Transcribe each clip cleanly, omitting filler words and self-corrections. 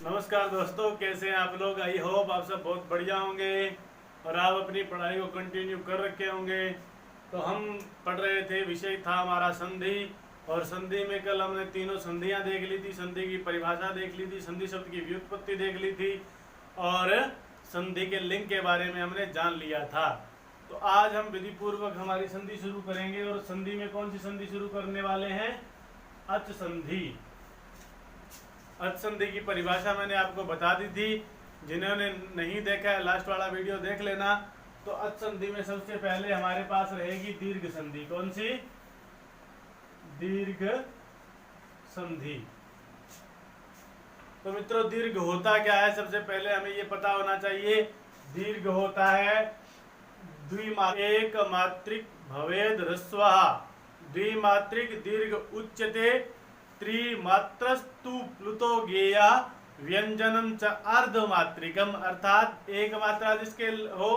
नमस्कार दोस्तों, कैसे हैं आप लोग। आई होप आप सब बहुत बढ़िया होंगे और आप अपनी पढ़ाई को कंटिन्यू कर रखे होंगे। तो हम पढ़ रहे थे, विषय था हमारा संधि। और संधि में कल हमने तीनों संधियां देख ली थी, संधि की परिभाषा देख ली थी, संधि शब्द की व्युत्पत्ति देख ली थी और संधि के लिंग के बारे में हमने जान लिया था। तो आज हम विधि पूर्वक हमारी संधि शुरू करेंगे। और संधि में कौन सी संधि शुरू करने वाले हैं? अच संधि। अच संधि की परिभाषा मैंने आपको बता दी थी। जिन्होंने नहीं देखा है लास्ट वाला वीडियो देख लेना। तो अच संधि में सबसे पहले हमारे पास रहेगी दीर्घ संधि। कौन सी? दीर्घ संधि। तो मित्रों, दीर्घ होता क्या है? सबसे पहले हमें ये पता होना चाहिए। दीर्घ होता है एक मात्रिक भवेद ह्रस्वः द्विमात्रिक दीर्घ उच्यते त्रिमात्रस्तु प्लुतो गेया व्यंजनम च अर्धमात्रिकम। अर्थात एक मात्रा जिसके हो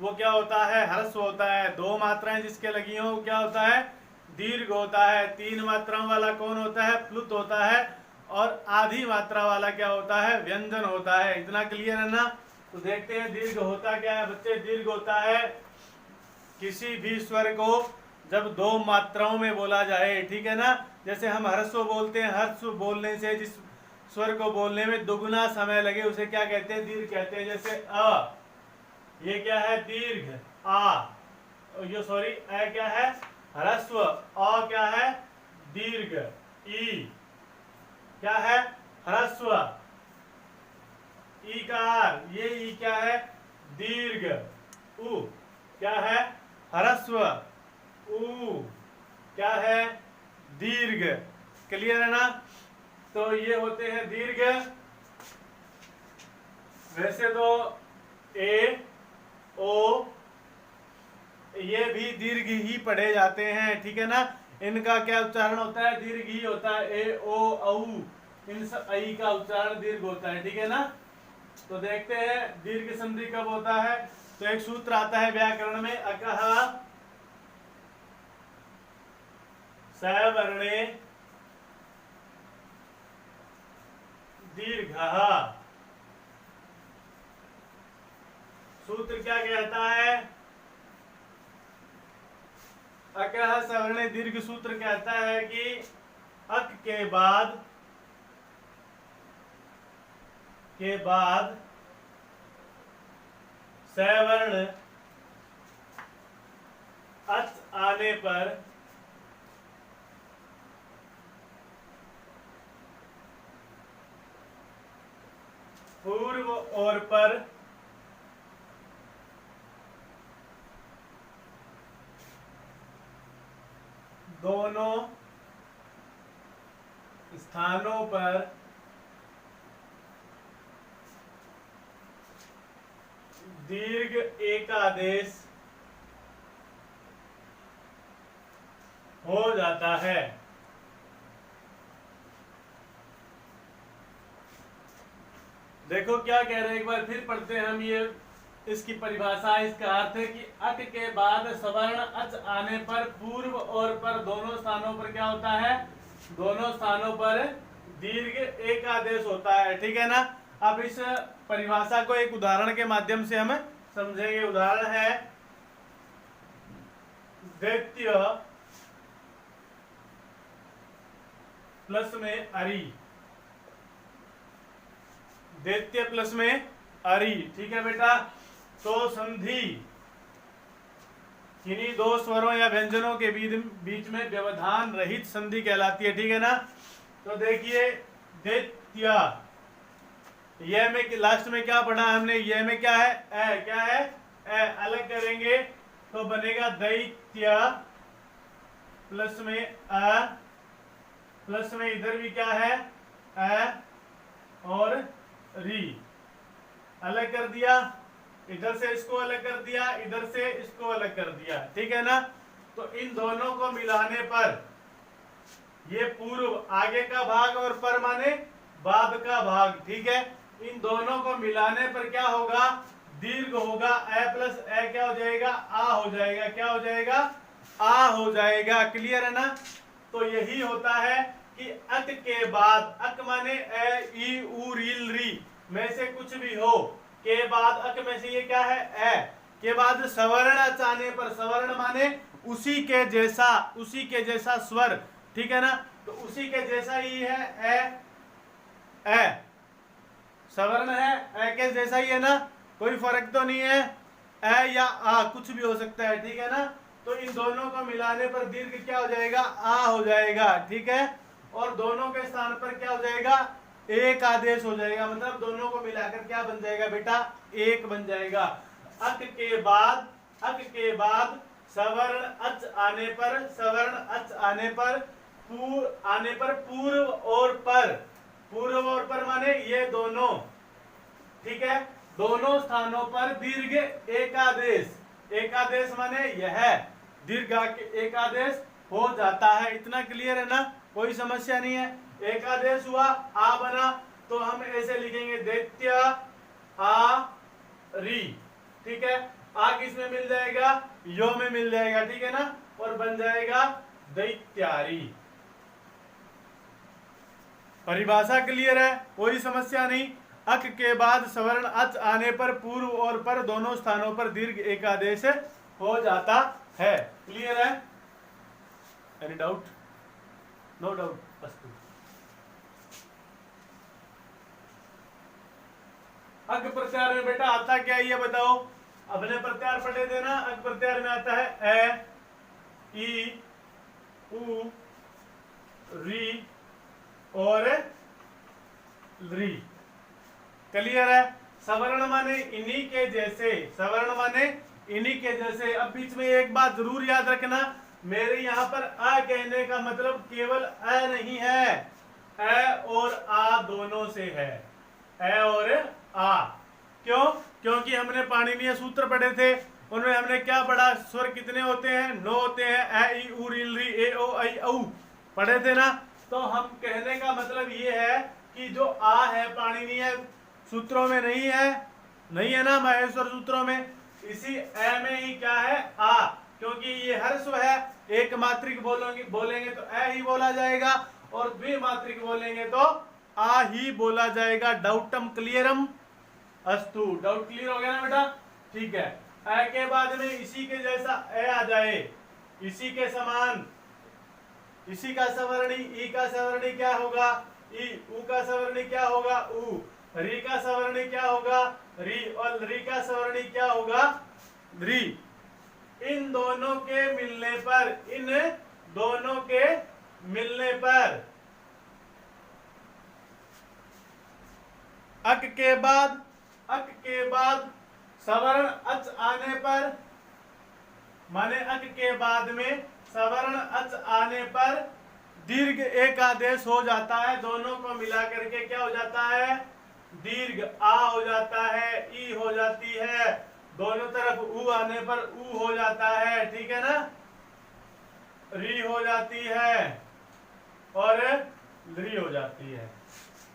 वो क्या होता है? ह्रस्व होता है। दो मात्राएं जिसके लगी हो क्या होता है? दीर्घ होता है। तीन मात्राओं वाला कौन होता है? प्लुत होता है। और आधी मात्रा वाला क्या होता है? व्यंजन होता है। इतना क्लियर है ना? तो देखते हैं दीर्घ होता क्या है बच्चे। दीर्घ होता है किसी भी स्वर को जब दो मात्राओं में बोला जाए, ठीक है ना। जैसे हम ह्रस्व बोलते हैं, ह्रस्व बोलने से जिस स्वर को बोलने में दुगुना समय लगे उसे क्या कहते हैं? दीर्घ कहते हैं। जैसे अ, ये क्या है? दीर्घ। आ, ये सॉरी, अ क्या है? ह्रस्व। अ क्या है? दीर्घ। ई क्या है? ह्रस्व। ईकार, ये ई क्या है? दीर्घ। उ क्या है? ह्रस्व। ऊ क्या है? दीर्घ। क्लियर है ना? तो ये होते हैं दीर्घ। वैसे तो ए, ओ ये भी दीर्घ ही पढ़े जाते हैं, ठीक है ना। इनका क्या उच्चारण होता है? दीर्घ ही होता है। ए, ओ, औ, इन सब आई का उच्चारण दीर्घ होता है, ठीक है ना। तो देखते हैं दीर्घ संधि कब होता है। तो एक सूत्र आता है व्याकरण में, अकः सवर्णे दीर्घः। सूत्र क्या कहता है? अकः सवर्णे दीर्घ सूत्र कहता है कि अक के बाद सवर्ण अच आने पर पूर्व और पर दोनों स्थानों पर दीर्घ एकादेश हो जाता है। देखो क्या कह रहे हैं, एक बार फिर पढ़ते हैं हम ये इसकी परिभाषा। इसका अर्थ है कि अक के बाद सवर्ण अच आने पर पूर्व और पर दोनों स्थानों पर क्या होता है? दोनों स्थानों पर दीर्घ एकादेश होता है, ठीक है ना। अब इस परिभाषा को एक उदाहरण के माध्यम से हम समझेंगे। उदाहरण है दैत्य प्लस में अरि। दैत्य प्लस में अरि, ठीक है बेटा। तो संधि किन्हीं दो स्वरों या व्यंजनों के बीच में व्यवधान रहित संधि कहलाती है, ठीक है ना। तो देखिए दैत्य, यह में लास्ट में क्या पढ़ा हमने? यह में क्या है? ए, क्या है? ए। अलग करेंगे तो बनेगा दैत्य प्लस में अ, प्लस में इधर भी क्या है? अ और री। अलग कर दिया, इधर से इसको अलग कर दिया, इधर से इसको अलग कर दिया, ठीक है ना। तो इन दोनों को मिलाने पर ये पूर्व आगे का भाग और पर माने बाद का भाग, ठीक है। इन दोनों को मिलाने पर क्या होगा? दीर्घ होगा। ए प्लस ए क्या हो जाएगा? आ हो जाएगा। क्या हो जाएगा? आ हो जाएगा। क्लियर है ना? तो यही होता है कि अक के बाद, अक माने ए ई उ रील री में से कुछ भी हो, के बाद अक में से ये क्या है ए, के बाद सवर्ण अच आने पर, सवर्ण माने उसी के जैसा स्वर, ठीक है ना, तो उसी के जैसा ही है ए सवर्ण है, ए के जैसा ही है ना, कोई फर्क तो नहीं है, ए या आ कुछ भी हो सकता है, ठीक है ना, तो इन दोनों को मिलाने पर दीर्घ क्या हो जाएगा, आ हो जाएगा, ठीक है, और दोनों के स्थान पर क्या हो जाएगा, एक आदेश हो जाएगा, मतलब दोनों को मिलाकर क्या बन जाएगा बेटा, एक बन जाएगा। अक के बाद सवर्ण अच आने पर, सवर्ण अच आने पर पूर्व और पर माने ये दोनों, ठीक है, दोनों स्थानों पर दीर्घ एकादेश माने यह दीर्घ एकादेश हो जाता है। इतना क्लियर है ना, कोई समस्या नहीं है। एकादेश हुआ, आ बना, तो हम ऐसे लिखेंगे दैत्य आ री, ठीक है, आ किस में मिल जाएगा, यो में मिल जाएगा, ठीक है ना, और बन जाएगा दैत्यारी। परिभाषा क्लियर है, कोई समस्या नहीं। अक के बाद सवर्ण अच आने पर पूर्व और पर दोनों स्थानों पर दीर्घ एकादेश हो जाता है। क्लियर है? Any doubt? No doubt. अस्तु। अक प्रत्याहार में बेटा आता क्या है ये बताओ। अपने प्रत्याहार पढ़े थे ना, अक प्रत्याहार में आता है ए, ई, उ, री और री। क्लियर है? सवर्ण माने इन्हीं के जैसे, सवर्ण माने इन्हीं के जैसे। अब बीच में एक बात जरूर याद रखना, मेरे यहाँ पर अ कहने का मतलब केवल अ नहीं है, अ और आ दोनों से है, अ और आ। क्यों? क्योंकि हमने पाणिनीय सूत्र पढ़े थे, उनमें हमने क्या पढ़ा, स्वर कितने होते हैं, 9 होते हैं, अ ई उ रील री ए ओ ऐ औ पढ़े थे ना। तो हम कहने का मतलब ये है कि जो आ है पाणिनीय सूत्रों में नहीं है ना, माहेश्वर सूत्रों में, इसी अ में ही क्या है, आ, क्योंकि ये हर्स्व है। एक मात्रिक बोलेंगे तो अ ही बोला जाएगा, और द्विमात्रिक बोलेंगे तो आ ही बोला जाएगा। डाउटम क्लियरम? अस्तु। डाउट क्लियर हो गया ना बेटा? ठीक है। अ के बाद में इसी के जैसा अ आ जाए, इसी के समान, इसी का सवर्णी, ई का सवर्णी क्या होगा, ई, उ का सवर्णी क्या होगा, उ, री का सवर्णी क्या होगा, री, और री का सवर्णी क्या होगा, री। इन दोनों के मिलने पर, इन दोनों के मिलने पर अक के बाद सवर्ण अच आने पर, माने अक के बाद में सवर्ण अच आने पर दीर्घ एक आदेश हो जाता है। दोनों को मिला करके क्या हो जाता है, दीर्घ आ हो जाता है, ई हो जाती है, दोनों तरफ उ आने पर उ हो जाता है, ठीक है ना, री हो जाती है और ली हो जाती है।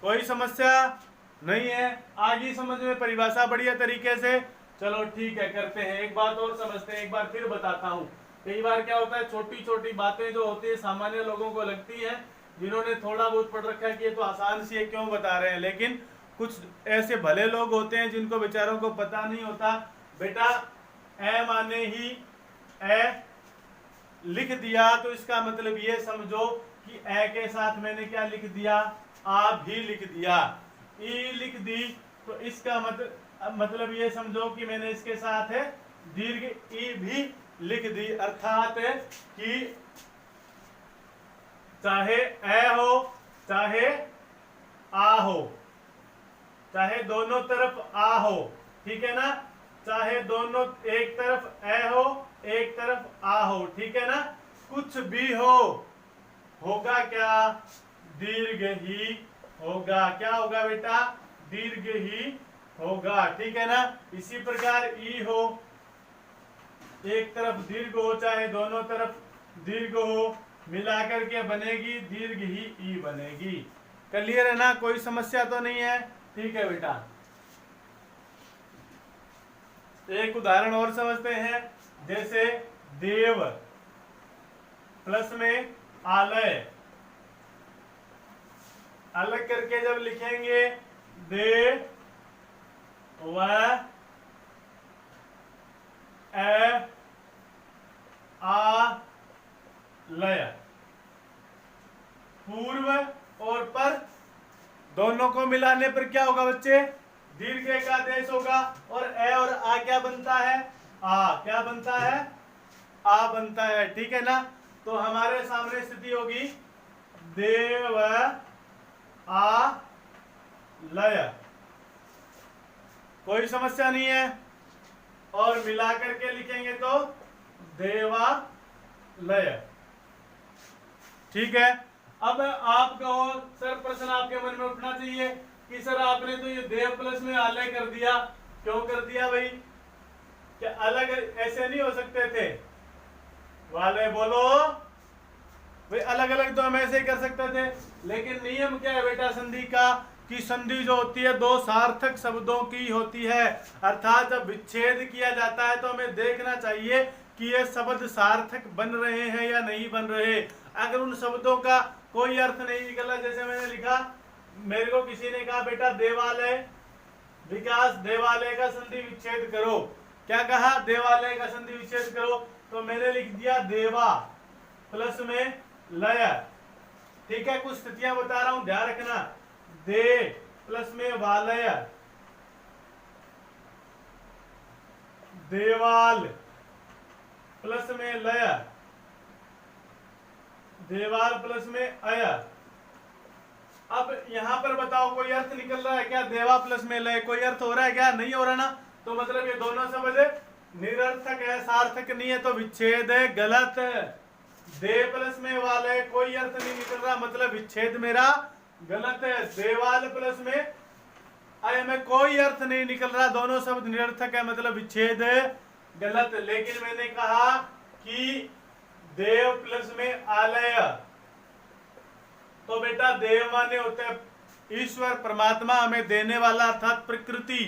कोई समस्या नहीं है? आगे समझ में परिभाषा बढ़िया तरीके से। चलो ठीक है, करते हैं। एक बात और समझते हैं, एक बार फिर बताता हूँ। कई बार क्या होता है, छोटी छोटी बातें जो होती है सामान्य लोगों को लगती है, जिन्होंने थोड़ा बहुत पढ़ रखा है कि ये तो आसान सी है, क्यों बता रहे हैं, लेकिन कुछ ऐसे भले लोग होते हैं जिनको बेचारों को पता नहीं होता। बेटा ए माने ही ए लिख दिया, तो इसका मतलब ये समझो कि ए के साथ मैंने क्या लिख दिया, आ भी लिख दिया। ई लिख दी, तो इसका मतलब ये समझो कि मैंने इसके साथ है दीर्घ ई भी लिख दी, अर्थात कि चाहे ए हो चाहे आ हो, चाहे दोनों तरफ आ हो, ठीक है ना, चाहे दोनों, एक तरफ ए हो एक तरफ आ हो, ठीक है ना, कुछ भी हो, होगा क्या, दीर्घ ही होगा। क्या होगा बेटा, दीर्घ ही होगा, ठीक है ना। इसी प्रकार ई हो, एक तरफ दीर्घ हो चाहे दोनों तरफ दीर्घ हो, मिलाकर के बनेगी दीर्घ ही ई बनेगी। क्लियर है ना? कोई समस्या तो नहीं है? ठीक है बेटा। एक उदाहरण और समझते हैं, जैसे देव प्लस में आलय, अलग करके जब लिखेंगे दे व ए आ लय, पूर्व और पर दोनों को मिलाने पर क्या होगा बच्चे? दीर्घ का देश होगा। और ए और आ क्या बनता है? आ क्या बनता है? आ बनता है। ठीक है ना? तो हमारे सामने स्थिति होगी देव आ लय, कोई समस्या नहीं है। और मिला करके लिखेंगे तो देवालय। ठीक है। अब आप कहो सर, प्रश्न आपके मन में उठना चाहिए कि सर आपने तो ये देव प्लस में आलय कर दिया, क्यों कर दिया भाई? क्या अलग ऐसे नहीं हो सकते थे? वाले बोलो भाई, अलग अलग तो हम ऐसे ही कर सकते थे, लेकिन नियम क्या है बेटा संधि का कि संधि जो होती है दो सार्थक शब्दों की होती है। अर्थात जब विच्छेद किया जाता है तो हमें देखना चाहिए कि ये शब्द सार्थक बन रहे हैं या नहीं बन रहे। अगर उन शब्दों का कोई अर्थ नहीं निकला, जैसे मैंने लिखा, मेरे को किसी ने कहा बेटा देवालय, विकास देवालय का संधि विच्छेद करो। क्या कहा? देवालय का संधि विच्छेद करो। तो मैंने लिख दिया देवा प्लस में लय। ठीक है, कुछ स्थितियां बता रहा हूं, ध्यान रखना। दे प्लस में वालय, देवाल प्लस में लय, देवाल प्लस में अय। अब यहां पर बताओ कोई अर्थ निकल रहा है क्या? देवा प्लस में लय कोई अर्थ हो रहा है क्या? नहीं हो रहा ना। तो मतलब ये दोनों शब्द निरर्थक है, सार्थक नहीं है, तो विच्छेद है, गलत। दे प्लस में वाले कोई अर्थ नहीं निकल रहा, मतलब विच्छेद मेरा गलत है। देवाल प्लस में अय में कोई अर्थ नहीं निकल रहा, दोनों शब्द निरर्थक है, मतलब विच्छेद गलत। लेकिन मैंने कहा कि देव प्लस में आलय, तो बेटा देव माने होता है ईश्वर, परमात्मा, हमें देने वाला, अर्थात प्रकृति।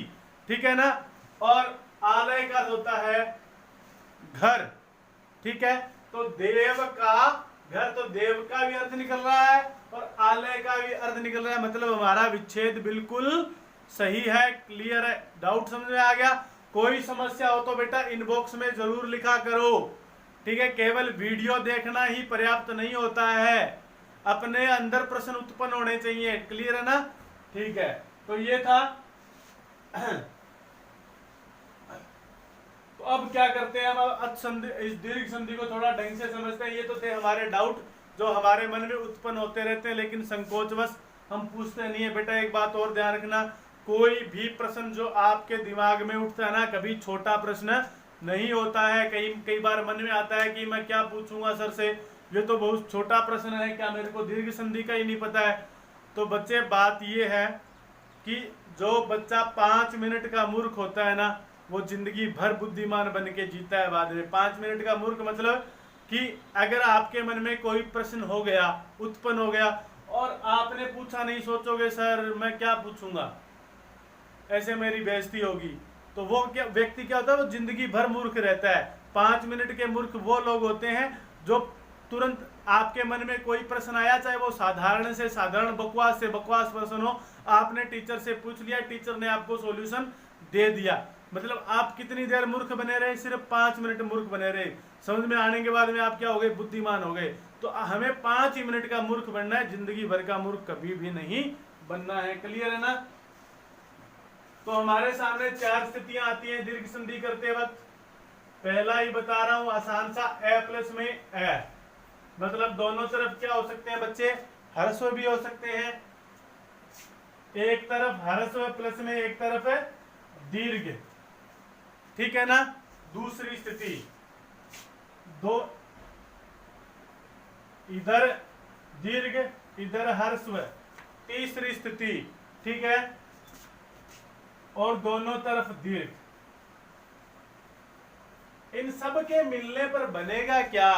ठीक है ना? और आलय का होता है घर। ठीक है, तो देव का घर, तो देव का भी अर्थ निकल रहा है और आलय का भी अर्थ निकल रहा है, मतलब हमारा विच्छेद बिल्कुल सही है। क्लियर है? डाउट समझ में आ गया? कोई समस्या हो तो बेटा इनबॉक्स में जरूर लिखा करो। ठीक है, केवल वीडियो देखना ही पर्याप्त नहीं होता है, अपने अंदर प्रश्न उत्पन्न होने चाहिए। क्लियर है ना? ठीक है, तो ये था। तो अब क्या करते हैं हम? इस दीर्घ संधि को थोड़ा ढंग से समझते हैं। ये तो थे हमारे डाउट जो हमारे मन में उत्पन्न होते रहते हैं, लेकिन संकोचवश हम पूछते नहीं है। बेटा एक बात और ध्यान रखना, कोई भी प्रश्न जो आपके दिमाग में उठता है ना, कभी छोटा प्रश्न नहीं होता है। कई बार मन में आता है कि मैं क्या पूछूंगा सर से, ये तो बहुत छोटा प्रश्न है, क्या मेरे को दीर्घ संधि का ही नहीं पता है? तो बच्चे बात ये है कि जो बच्चा 5 मिनट का मूर्ख होता है ना, वो जिंदगी भर बुद्धिमान बन के जीता है बाद में। 5 मिनट का मूर्ख मतलब कि अगर आपके मन में कोई प्रश्न हो गया, उत्पन्न हो गया, और आपने पूछा नहीं, सोचोगे सर मैं क्या पूछूंगा, ऐसे मेरी बेइज्जती होगी, तो वो क्या व्यक्ति क्या होता है? वो जिंदगी भर मूर्ख रहता है। 5 मिनट के मूर्ख वो लोग होते हैं जो तुरंत आपके मन में कोई प्रश्न आया, चाहे वो साधारण से साधारण, बकवास से बकवास प्रश्न हो, आपने टीचर से पूछ लिया, टीचर ने आपको सॉल्यूशन दे दिया, मतलब आप कितनी देर मूर्ख बने रहे? सिर्फ 5 मिनट मूर्ख बने रहे। समझ में आने के बाद में आप क्या हो गए? बुद्धिमान हो गए। तो हमें 5 ही मिनट का मूर्ख बनना है, जिंदगी भर का मूर्ख कभी भी नहीं बनना है। क्लियर है ना? तो हमारे सामने 4 स्थितियां आती हैं दीर्घ संधि करते वक्त। पहला ही बता रहा हूं, आसान सा, ए प्लस में ए, मतलब दोनों तरफ क्या हो सकते हैं बच्चे? ह्रस्व भी हो सकते हैं। एक तरफ ह्रस्व प्लस में एक तरफ है दीर्घ। ठीक है ना? दूसरी स्थिति, दो, इधर दीर्घ इधर ह्रस्व। तीसरी स्थिति, ठीक है, और दोनों तरफ दीर्घ। इन सब के मिलने पर बनेगा क्या?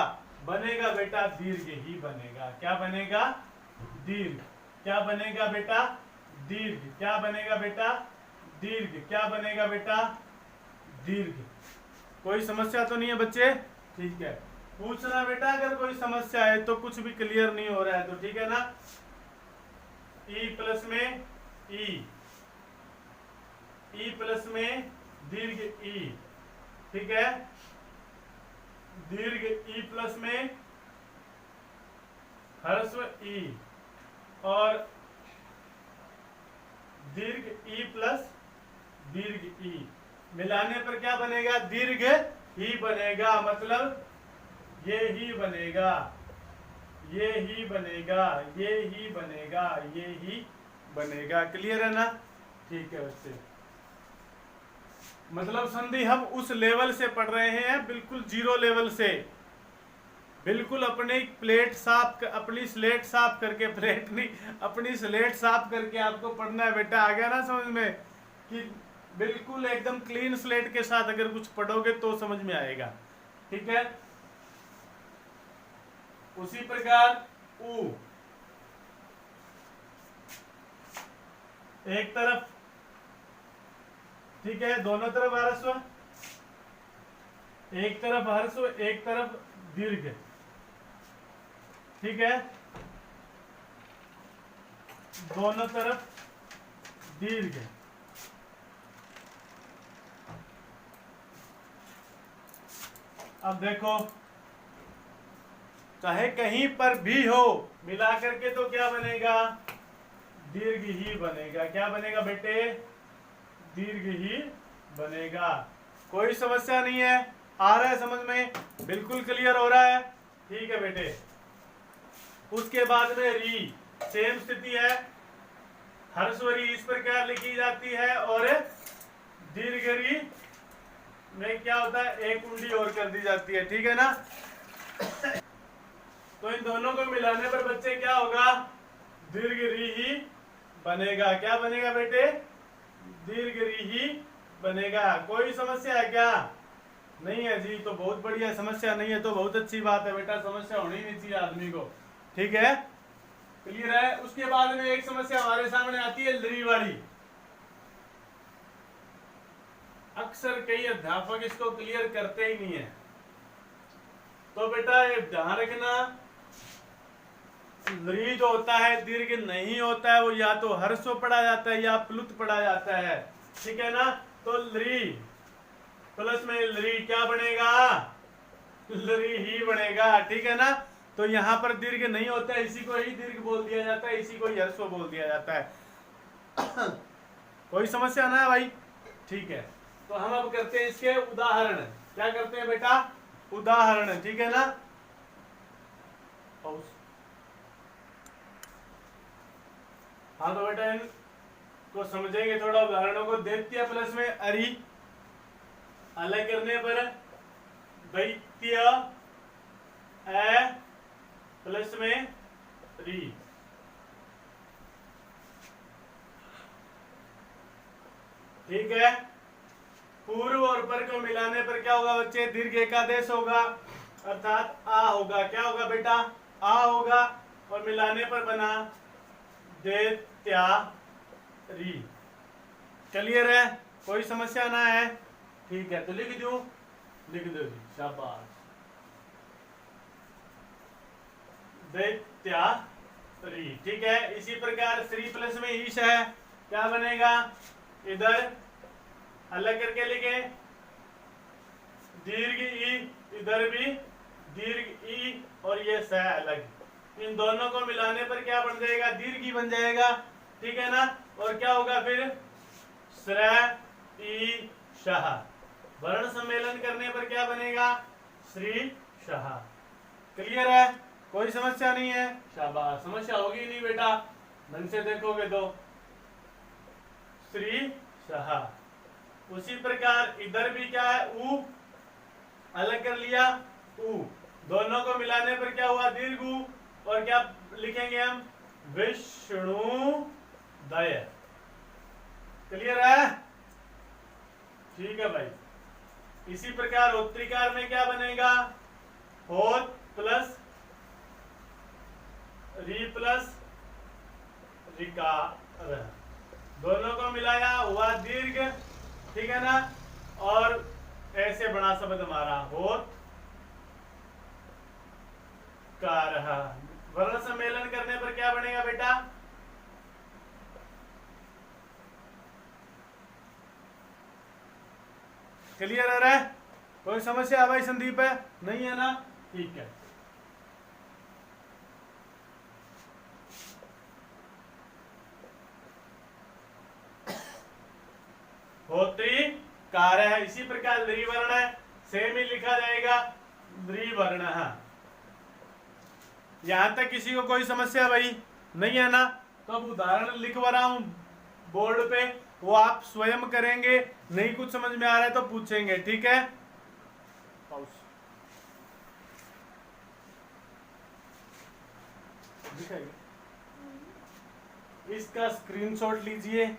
बनेगा बेटा दीर्घ ही बनेगा। क्या बनेगा? दीर्घ। क्या बनेगा बेटा? दीर्घ। क्या बनेगा बेटा? दीर्घ। क्या बनेगा बेटा? दीर्घ। कोई समस्या तो नहीं है बच्चे? ठीक है, पूछना बेटा अगर कोई समस्या है तो, कुछ भी क्लियर नहीं हो रहा है तो। ठीक है ना? ई प्लस में ई, ई प्लस में दीर्घ ई, ठीक है, दीर्घ ई प्लस में ह्रस्व ई, और दीर्घ ई प्लस दीर्घ ई, मिलाने पर क्या बनेगा? दीर्घ ही बनेगा, मतलब ये ही बनेगा, ये ही बनेगा, ये ही बनेगा, ये ही बनेगा। क्लियर है ना? ठीक है बच्चे, मतलब संधि हम उस लेवल से पढ़ रहे हैं, बिल्कुल जीरो लेवल से, बिल्कुल अपनी प्लेट साफ, अपनी स्लेट साफ करके, प्लेट नहीं, अपनी स्लेट साफ करके आपको पढ़ना है बेटा। आ गया ना समझ में? कि बिल्कुल एकदम क्लीन स्लेट के साथ अगर कुछ पढ़ोगे तो समझ में आएगा, ठीक है। उसी प्रकार ऊ, एक तरफ, ठीक है, दोनों तरफ ह्रस्व, एक तरफ ह्रस्व एक तरफ दीर्घ, ठीक है, दोनों तरफ दीर्घ। अब देखो, चाहे कहीं पर भी हो, मिला करके तो क्या बनेगा? दीर्घ ही बनेगा। क्या बनेगा बेटे? दीर्घ ही बनेगा। कोई समस्या नहीं है? आ रहा है समझ में? बिल्कुल क्लियर हो रहा है? ठीक है बेटे। उसके बाद में री, सेम स्थिति है, ह्रस्व री इस पर क्या लिखी जाती है, और दीर्घ री में क्या होता है? एक कुंडी और कर दी जाती है, ठीक है ना। तो इन दोनों को मिलाने पर बच्चे क्या होगा? दीर्घ री ही बनेगा। क्या बनेगा बेटे? दीर्घ री ही बनेगा। कोई समस्या है क्या? नहीं है जी, तो बहुत बढ़िया। समस्या नहीं है तो बहुत अच्छी बात है बेटा, समस्या होनी नहीं चाहिए आदमी को, ठीक है, क्लियर है। उसके बाद में एक समस्या हमारे सामने आती है लरी वाली। अक्सर कई अध्यापक इसको क्लियर करते ही नहीं है। तो बेटा ये ध्यान रखना, लरी जो होता है दीर्घ नहीं होता है, वो या तो ह्रस्व पढ़ा जाता है या प्लुत पढ़ा जाता है, ठीक है ना। तो लरी प्लस में लरी क्या बनेगा? लरी ही बनेगा, ठीक है ना। तो यहाँ पर दीर्घ नहीं होता है, इसी को ही दीर्घ बोल दिया जाता है, इसी को ही ह्रस्व बोल दिया जाता है। कोई समस्या ना है भाई? ठीक है, तो हम अब करते हैं इसके उदाहरण। क्या करते हैं बेटा? उदाहरण, ठीक है ना। हाँ तो बेटा इनको समझेंगे थोड़ा, उदाहरणों को। दैत्य प्लस में अरि, अलग करने पर दैत्य ए प्लस में री, ठीक है। पूर्व और पर को मिलाने पर क्या होगा बच्चे? दीर्घ एकादेश होगा, अर्थात आ होगा। क्या होगा बेटा? आ होगा, और मिलाने पर बना दैत्यारी। क्लियर है? कोई समस्या ना है? ठीक है, तो लिख दूं? लिख दो जी, शाबाश। दैत्यारी, ठीक है। इसी प्रकार श्री प्लस में ईश है, क्या बनेगा? इधर अलग करके लिखे दीर्घ ई, इधर भी दीर्घ ई, और ये स अलग। इन दोनों को मिलाने पर क्या बन जाएगा? दीर्घ ई बन जाएगा, ठीक है ना। और क्या होगा फिर? श्र ई शाह। वर्ण सम्मेलन करने पर क्या बनेगा? श्री शाह। क्लियर है? कोई समस्या नहीं है? शाबाश। समस्या होगी नहीं बेटा, ढंग से देखोगे तो। श्री शाह। उसी प्रकार इधर भी क्या है? ऊ, अलग कर लिया ऊ, दोनों को मिलाने पर क्या हुआ? दीर्घ ऊ, और क्या लिखेंगे हम? विष्णुदय। क्लियर है? ठीक है भाई। इसी प्रकार होत्रिकार में क्या बनेगा? होत प्लस री प्लस रिकार, दोनों को मिलाया हुआ दीर्घ, ठीक है ना। और ऐसे बड़ा शब्द हमारा होत कार। वर्ण सम्मेलन करने पर क्या बनेगा बेटा? क्लियर है रहा है? कोई समस्या है भाई संदीप है? नहीं है ना? ठीक है। होत्री कार्य है, इसी प्रकार द्विवर्ण है, सेम ही लिखा जाएगा द्विवर्ण। यहां तक किसी को कोई समस्या भाई नहीं है ना? तो अब उदाहरण लिखवा रहा हूं बोर्ड पे, वो आप स्वयं करेंगे, नहीं कुछ समझ में आ रहा है तो पूछेंगे, ठीक है? इसका स्क्रीनशॉट लीजिए,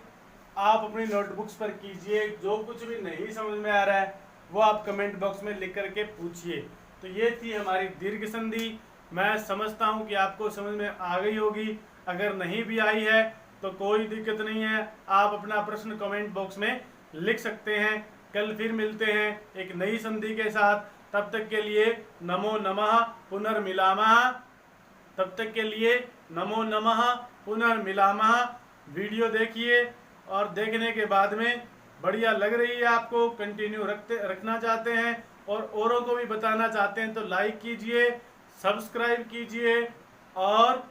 आप अपनी नोटबुक्स पर कीजिए, जो कुछ भी नहीं समझ में आ रहा है वो आप कमेंट बॉक्स में लिख करके पूछिए। तो ये थी हमारी दीर्घ संधि। मैं समझता हूं कि आपको समझ में आ गई होगी। अगर नहीं भी आई है तो कोई दिक्कत नहीं है, आप अपना प्रश्न कमेंट बॉक्स में लिख सकते हैं। कल फिर मिलते हैं एक नई संधि के साथ। तब तक के लिए नमो नमः, पुनर्मिलामः। तब तक के लिए नमो नमः, पुनर्मिलामः। वीडियो देखिए और देखने के बाद में बढ़िया लग रही है आपको, कंटिन्यू रखना चाहते हैं और औरों को भी बताना चाहते हैं तो लाइक कीजिए, सब्सक्राइब कीजिए और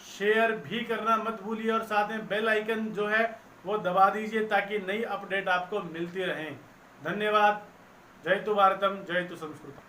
शेयर भी करना मत भूलिए, और साथ में बेल आइकन जो है वो दबा दीजिए ताकि नई अपडेट आपको मिलती रहें। धन्यवाद। जय तु भारतम, जय तु संस्कृतम।